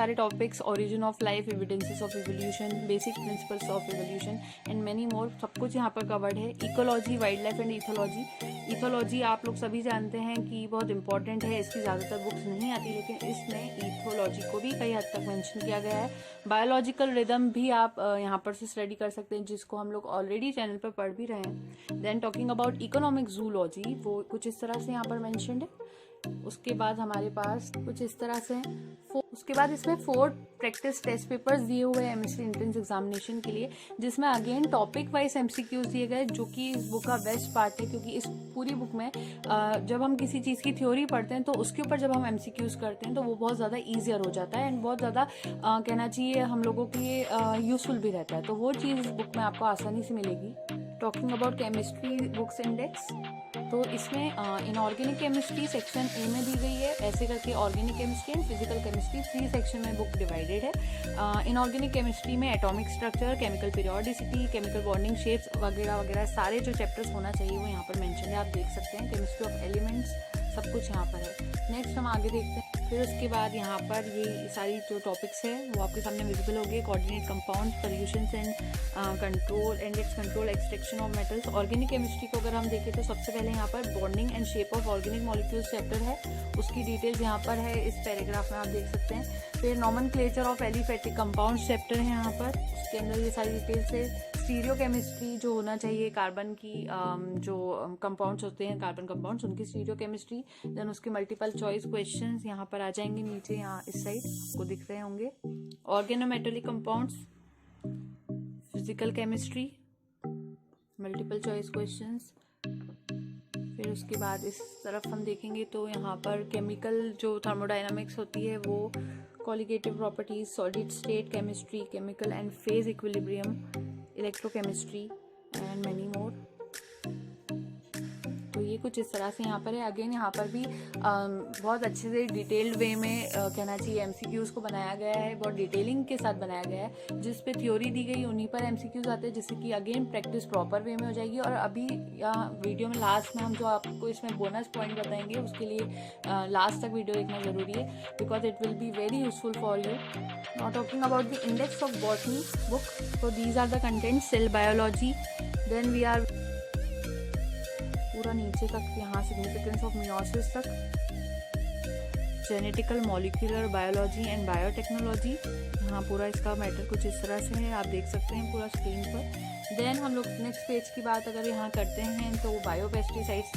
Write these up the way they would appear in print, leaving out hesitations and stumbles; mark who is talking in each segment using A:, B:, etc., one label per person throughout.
A: सारे topics, origin of life, evidences of evolution, basic principles of evolution and many more, सब कुछ यहाँ पर कवर्ड है। Ecology, wild life and ethology. Ethology आप लोग सभी जानते हैं कि बहुत इंपॉर्टेंट है, इसकी ज़्यादातर बुक्स नहीं आती, लेकिन इसमें इथोलॉजी को भी कई हद तक मेंशन किया गया है। बायोलॉजिकल रिदम भी आप यहाँ पर से स्टडी कर सकते हैं, जिसको हम लोग ऑलरेडी चैनल पर पढ़ भी रहे हैं। Then talking about economic zoology, वो कुछ इस तरह से यहाँ पर मेंशन्ड है। उसके बाद हमारे पास कुछ इस तरह से उसके बाद इसमें 4 प्रैक्टिस टेस्ट पेपर्स दिए हुए हैं एमएससी एंट्रेंस एग्जामिनेशन के लिए, जिसमें अगेन टॉपिक वाइज एमसीक्यूज दिए गए, जो कि इस बुक का बेस्ट पार्ट है, क्योंकि इस पूरी बुक में जब हम किसी चीज़ की थ्योरी पढ़ते हैं तो उसके ऊपर जब हम एमसीक्यूज करते हैं तो वो बहुत ज़्यादा ईजियर हो जाता है एंड बहुत ज़्यादा कहना चाहिए हम लोगों के लिए यूजफुल भी रहता है। तो वो चीज़ इस बुक में आपको आसानी से मिलेगी। Talking about chemistry books index, तो इसमें इनऑर्गेनिक केमिस्ट्री सेक्शन ए में दी गई है, ऐसे करके organic chemistry and physical chemistry 3 section में बुक डिवाइडेड है। इनऑर्गेनिक केमिस्ट्री में atomic structure, chemical periodicity, chemical bonding shapes वगैरह वगैरह सारे जो चैप्टर्स होना चाहिए वो यहाँ पर मेंशन है, आप देख सकते हैं। केमिस्ट्री ऑफ एलिमेंट्स सब कुछ यहाँ पर है। नेक्स्ट हम आगे देखते हैं। फिर उसके बाद यहाँ पर ये सारी जो टॉपिक्स है वो आपके सामने विजिबल हो गए। Coordinate compound, solutions and control and it's control, extraction of metals. Organic chemistry को अगर हम देखें तो सबसे पहले यहाँ पर bonding and shape of organic molecules chapter है, उसकी डिटेल्स यहाँ पर है इस पैराग्राफ में आप देख सकते हैं। फिर nomenclature of aliphatic compounds chapter है यहाँ पर, उसके अंदर ये सारी डिटेल्स है। स्टीरियो केमिस्ट्री जो होना चाहिए, कार्बन की जो कंपाउंड्स होते हैं, कार्बन कंपाउंड्स, उनकी स्टीरियो केमिस्ट्री। देन उसके मल्टीपल चॉइस क्वेश्चंस यहाँ पर आ जाएंगे नीचे, यहाँ इस साइड आपको दिख रहे होंगे। Organometallic compounds, physical chemistry, multiple choice questions. फिर उसके बाद इस तरफ हम देखेंगे तो यहाँ पर केमिकल जो थर्मोडायनामिक्स होती है वो, colligative properties, solid state chemistry, chemical and phase equilibrium, electrochemistry and many more. तो ये कुछ इस तरह से यहाँ पर है। अगेन यहाँ पर भी बहुत अच्छे से डिटेल्ड वे में कहना चाहिए एमसीक्यूज को बनाया गया है, बहुत डिटेलिंग के साथ बनाया गया है। जिस पे थ्योरी दी गई उन्हीं पर एमसीक्यूज आते हैं, जिससे कि अगेन प्रैक्टिस प्रॉपर वे में हो जाएगी। और अभी यहाँ वीडियो में लास्ट में हम जो आपको इसमें बोनस पॉइंट बताएंगे, उसके लिए लास्ट तक वीडियो देखना जरूरी है, because it will be very useful for you. Now talking about the index of botany book, so these are the contents, cell biology, then we are पूरा नीचे तक यहाँ सिग्निफिकेंस ऑफ मियोसिस तक, genetical molecular biology and biotechnology, यहाँ पूरा इसका matter कुछ इस तरह से है, आप देख सकते हैं पूरा स्क्रीन पर। देन हम लोग नेक्स्ट पेज की बात अगर यहाँ करते हैं तो बायोपेस्टिसाइड्स,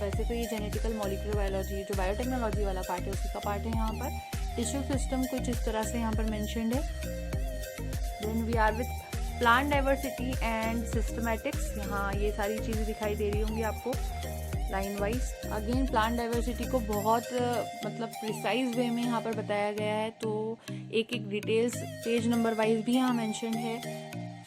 A: वैसे तो ये जेनेटिकल मॉलिक्यूलर बायोलॉजी जो बायोटेक्नोलॉजी वाला पार्ट है उसी का पार्ट है यहाँ पर। टिश्यू सिस्टम कुछ इस तरह से यहाँ पर मैंशनड है। Then we are with plant diversity and systematics, यहाँ ये सारी चीज़ें दिखाई दे रही होंगी आपको line wise. Again plant diversity को बहुत मतलब प्रिसाइज वे में यहाँ पर बताया गया है, तो एक एक डिटेल्स पेज नंबर वाइज भी यहाँ मेंशन है।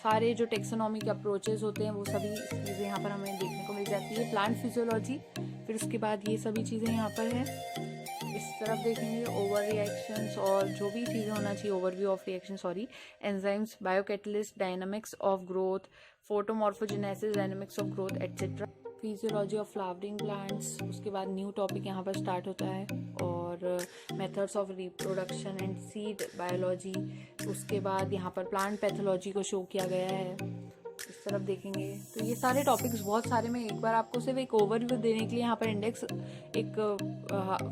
A: सारे जो टेक्सोनॉमिक अप्रोचेस होते हैं वो सभी चीज़ें यहाँ पर हमें देखने को मिल जाती है। प्लांट फिजियोलॉजी, फिर उसके बाद ये सभी चीज़ें यहाँ पर है। इस तरफ देखेंगे ओवर रिएक्शंस और जो भी चीज़ें होना चाहिए, overview of reaction, sorry, enzymes, biocatalyst, dynamics of growth, photomorphogenesis, dynamics of growth etcetera, physiology of flowering plants. उसके बाद न्यू टॉपिक यहाँ पर स्टार्ट होता है, और methods of reproduction and seed biology. उसके बाद यहाँ पर प्लांट पैथोलॉजी को शो किया गया है। इस तरफ देखेंगे तो ये सारे टॉपिक्स बहुत सारे, मैं एक बार आपको सिर्फ एक ओवरव्यू देने के लिए यहाँ पर इंडेक्स एक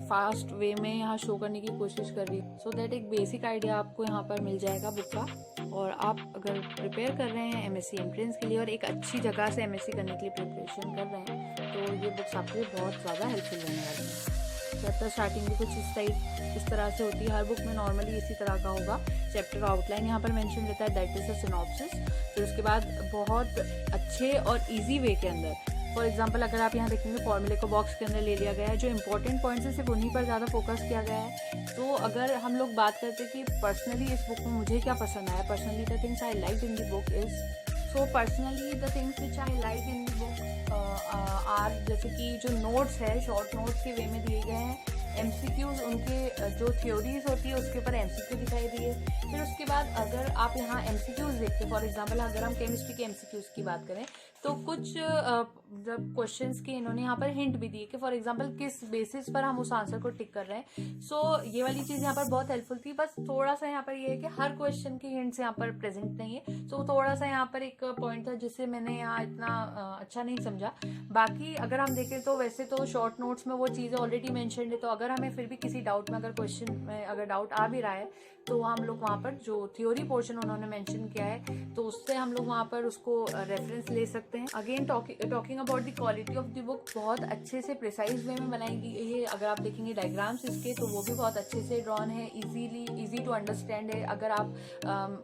A: फास्ट वे में यहाँ शो करने की कोशिश कर रही हूँ, सो दैट एक बेसिक आइडिया आपको यहाँ पर मिल जाएगा बुक का। और आप अगर प्रिपेयर कर रहे हैं एमएससी एंट्रेंस के लिए और एक अच्छी जगह से एमएससी करने के लिए प्रिपरेशन कर रहे हैं, तो ये बुक्स आपके लिए बहुत ज़्यादा हेल्पफुल रहने वाली है। चैप्टर स्टार्टिंग भी कुछ इस तरह से होती है, हर बुक में नॉर्मली इसी तरह का होगा। चैप्टर आउटलाइन यहाँ पर मेंशन रहता है, दैट इज अ सिनॉप्सिस। फिर उसके बाद बहुत अच्छे और इजी वे के अंदर, फॉर एग्जांपल अगर आप यहाँ देखेंगे फॉर्मूले को बॉक्स के अंदर ले लिया गया है, जो इंपॉर्टेंट पॉइंट्स है सिर्फ उन्हीं पर ज़्यादा फोकस किया गया है। तो अगर हम लोग बात करते हैं कि पर्सनली इस बुक में मुझे क्या पसंद आया, personally the things I like in the book is, so personally the things which I like in the book are, जैसे कि जो नोट्स है शॉर्ट नोट्स के वे में दिए गए हैं, एमसीक्यूज उनके जो थ्योरीज होती है उसके ऊपर एमसीक्यू दिखाई दिए। फिर उसके बाद अगर आप यहाँ एमसीक्यूज देखते हैं, फॉर एग्जांपल अगर हम केमिस्ट्री के एमसीक्यूज की बात करें तो कुछ जब क्वेश्चंस के इन्होंने यहाँ पर हिंट भी दिए कि फॉर एग्जांपल किस बेसिस पर हम उस आंसर को टिक कर रहे हैं। सो ये वाली चीज़ यहाँ पर बहुत हेल्पफुल थी। बस थोड़ा सा यहाँ पर ये है कि हर क्वेश्चन की हिंट्स यहाँ पर प्रेजेंट नहीं है। सो थोड़ा सा यहाँ पर एक पॉइंट था जिससे मैंने यहाँ इतना अच्छा नहीं समझा। बाकी अगर हम देखें तो वैसे तो शॉर्ट नोट्स में वो चीज़ें ऑलरेडी मेंशन्ड है, तो अगर हमें फिर भी किसी डाउट में अगर क्वेश्चन में अगर डाउट आ भी रहा है तो हम लोग वहाँ पर जो थ्योरी पोर्शन उन्होंने मेंशन किया है तो उससे हम लोग वहाँ पर उसको रेफरेंस ले सकते हैं। Again talking about the quality of the book, बहुत अच्छे से प्रिसाइज वे में बनाई गई है। अगर आप देखेंगे डायग्राम्स इसके तो वो भी बहुत अच्छे से ड्रॉन है, इजी टू अंडरस्टैंड है। अगर आप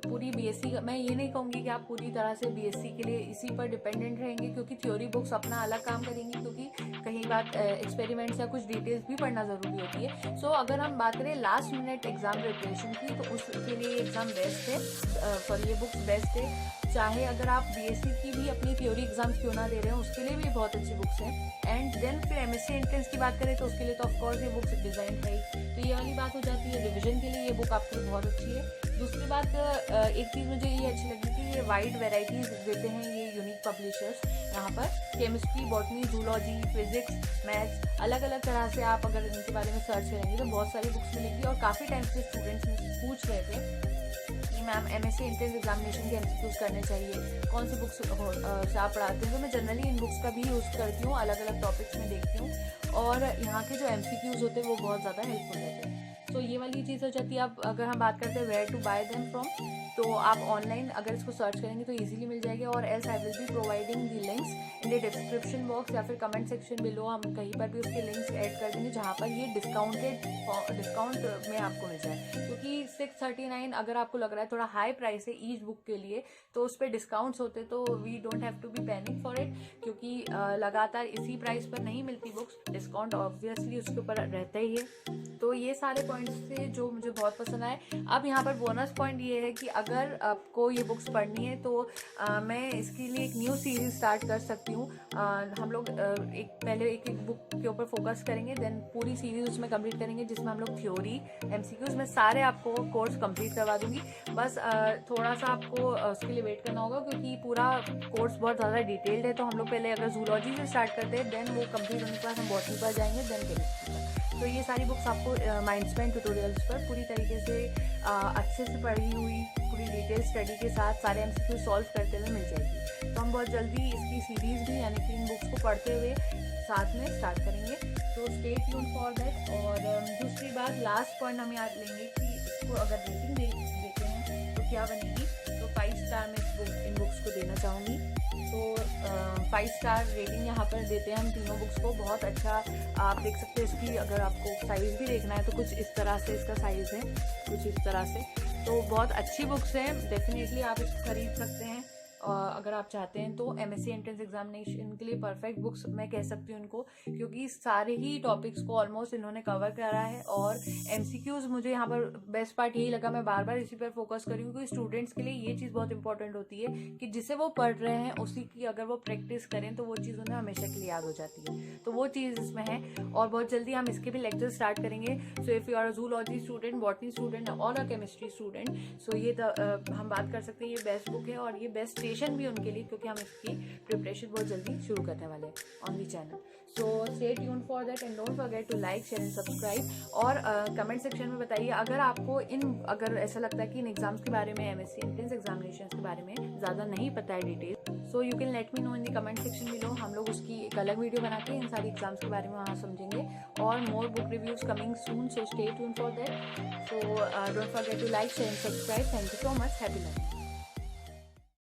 A: पूरी बीएससी, मैं ये नहीं कहूँगी कि आप पूरी तरह से बीएससी के लिए इसी पर डिपेंडेंट रहेंगे, क्योंकि थ्योरी बुक्स अपना अलग काम करेंगी, क्योंकि कहीं बात एक्सपेरिमेंट्स या कुछ डिटेल्स भी पढ़ना ज़रूरी होती है। सो अगर हम बात करें लास्ट मिनट एग्जाम प्रिपरेशन की तो उसके लिए एग्ज़ाम बेस्ट है, सॉरी ये बुक्स बेस्ट है। चाहे अगर आप बीएससी की भी अपनी थ्योरी एग्जाम्स क्यों ना दे रहे हैं उसके लिए भी बहुत अच्छी बुक्स हैं। एंड देन फिर एमएससी एंट्रेंस की बात करें तो उसके लिए तो ऑफकोर्स ये बुक्स डिज़ाइन है ही। तो ये वाली बात हो जाती है, रिविजन के लिए ये बुक आपकी बहुत अच्छी है। दूसरी बात, एक चीज़ मुझे ये अच्छी लगी कि ये वाइड वेराइटीज़ देते हैं ये यूनिक पब्लिशर्स। यहाँ पर chemistry, botany, zoology, physics, maths, अलग अलग तरह से आप अगर इनके बारे में सर्च करेंगे तो बहुत सारी बुक्स मिलेंगी। और काफ़ी टाइम से स्टूडेंट्स मुझसे पूछ रहे थे कि मैम एमएससी एंट्रेंस एग्जामिनेशन के एमसीक्यूज करने चाहिए, कौन सी बुक्स से आप पढ़ाते हैं। तो मैं जनरली इन बुक्स का भी यूज़ करती हूँ, अलग अलग टॉपिक्स में देखती हूँ और यहाँ के जो एमसीक्यूज होते हैं वो बहुत ज़्यादा हेल्पफुल रहते हैं। तो ये वाली चीज़ हो जाती है। अब अगर हम बात करते हैं where to buy them from, तो आप ऑनलाइन अगर इसको सर्च करेंगे तो इजीली मिल जाएगी। और else I will be providing the links in the description box या फिर कमेंट सेक्शन बिलो, हम कहीं पर भी उसके लिंक्स ऐड कर देंगे जहाँ पर ये डिस्काउंट में आपको मिल जाए। क्योंकि 639 अगर आपको लग रहा है थोड़ा हाई प्राइस है ईच बुक के लिए, तो उस पर डिस्काउंट्स होते तो we don't have to be panic for it, क्योंकि लगातार इसी प्राइस पर नहीं मिलती बुक्स, डिस्काउंट ऑब्वियसली उसके ऊपर रहता ही है। तो ये सारे पॉइंट्स थे जो मुझे बहुत पसंद आए। अब यहाँ पर बोनस पॉइंट ये है कि अगर आपको ये बुक्स पढ़नी है तो मैं इसके लिए एक न्यू सीरीज स्टार्ट कर सकती हूँ। हम लोग पहले एक बुक के ऊपर फोकस करेंगे, देन पूरी सीरीज उसमें कंप्लीट करेंगे जिसमें हम लोग थ्योरी, एमसीक्यूज में सारे आपको कोर्स कंप्लीट करवा दूंगी। बस थोड़ा सा आपको उसके लिए वेट करना होगा क्योंकि पूरा कोर्स बहुत ज़्यादा डिटेल्ड है। तो हम लोग पहले अगर जूलॉजी से स्टार्ट करते हैं, देन वो कंप्लीट होने के बाद हम बॉटनी पर जाएंगे, देन केमिस्ट्री पर। तो ये सारी बुक्स आपको माइंडस्पैन ट्यूटोरियल्स पर पूरी तरीके से अच्छे से पढ़ी हुई, पूरी डिटेल स्टडी के साथ सारे एमसीक्यू सॉल्व करते हुए मिल जाएगी। तो हम बहुत जल्दी इसकी सीरीज़ भी यानी कि इन बुक्स को पढ़ते हुए साथ में स्टार्ट करेंगे। तो स्टे ट्यून फॉर दैट। और दूसरी बात, लास्ट पॉइंट हम याद लेंगे कि इसको अगर रेटिंग देते हैं तो क्या बनेगी। तो 5 स्टार में इन बुक्स को देना चाहूँगी। तो 5 स्टार रेटिंग यहाँ पर देते हैं हम तीनों बुक्स को। बहुत अच्छा आप देख सकते हैं, इसकी अगर आपको साइज़ भी देखना है तो कुछ इस तरह से इसका साइज़ है, कुछ इस तरह से। तो बहुत अच्छी बुक्स हैं, डेफिनेटली आप इसको खरीद सकते हैं अगर आप चाहते हैं। तो एमएससी एंट्रेंस एग्जामिनेशन के लिए परफेक्ट बुक्स मैं कह सकती हूँ इनको, क्योंकि सारे ही टॉपिक्स को ऑलमोस्ट इन्होंने कवर करा है। और एमसीक्यूज मुझे यहाँ पर बेस्ट पार्ट यही लगा, मैं बार बार इसी पर फोकस करी हूँ क्योंकि स्टूडेंट्स के लिए ये चीज़ बहुत इंपॉर्टेंट होती है कि जिसे वो पढ़ रहे हैं उसी की अगर वो प्रैक्टिस करें तो वो चीज़ उन्हें हमेशा के लिए याद हो जाती है। तो वो चीज़ इसमें है। और बहुत जल्दी हम इसके भी लेक्चर स्टार्ट करेंगे। So if you are a zoology student, botany student और अ केमिस्ट्री स्टूडेंट, सो ये हम बात कर सकते हैं ये बेस्ट बुक है और ये बेस्ट स्टेशन भी उनके लिए, क्योंकि हम इसकी प्रिपरेशन बहुत जल्दी शुरू करने वाले हैं on the channel. So stay tune for that and don't forget to like, share and subscribe. और कमेंट सेक्शन में बताइए अगर आपको अगर ऐसा लगता है कि इन एग्जाम्स के बारे में, एमएससी एंट्रेंस एग्जामिनेशन के बारे में ज़्यादा नहीं पता है detail, so you can let me know in the comment section below. हम लोग उसकी एक अलग वीडियो बना के इन सारी एग्जाम्स के बारे में वहाँ समझेंगे। और more book reviews coming soon, so stay tune for that. So don't forget to like, share and subscribe. Thank you so much. Happy learning.